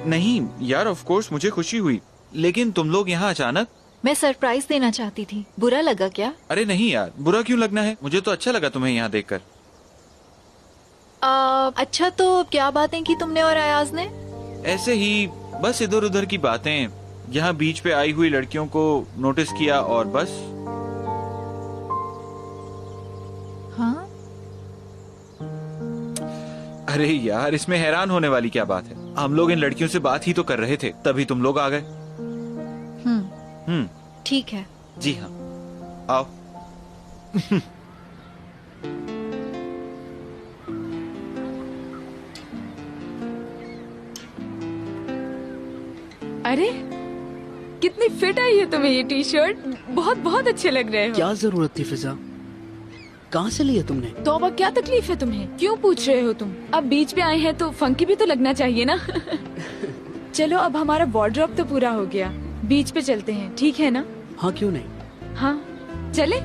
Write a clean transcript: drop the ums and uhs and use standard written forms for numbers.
नहीं यार, of course मुझे खुशी हुई, लेकिन तुम लोग यहाँ अचानक। मैं सरप्राइज देना चाहती थी, बुरा लगा क्या? अरे नहीं यार, बुरा क्यों लगना है, मुझे तो अच्छा लगा तुम्हें यहाँ देखकर। अच्छा, तो क्या बातें की तुमने और अयाज ने? ऐसे ही, बस इधर उधर की बातें। यहाँ बीच पे आई हुई लड़कियों को नोटिस किया और बस। हाँ? अरे यार, इसमें हैरान होने वाली क्या बात है, हम लोग इन लड़कियों से बात ही तो कर रहे थे, तभी तुम लोग आ गए। ठीक है। जी हाँ, आओ। अरे कितनी फिट आई है तुम्हें ये टी शर्ट, बहुत बहुत अच्छे लग रहे हो। क्या जरूरत थी फिजा, कहाँ से लिया तुमने? तौबा, क्या तकलीफ है तुम्हें, क्यों पूछ रहे हो तुम? अब बीच पे आए हैं तो फंकी भी तो लगना चाहिए ना। चलो, अब हमारा वार्डरोब तो पूरा हो गया, बीच पे चलते हैं, ठीक है ना? हाँ क्यों नहीं। हाँ चले।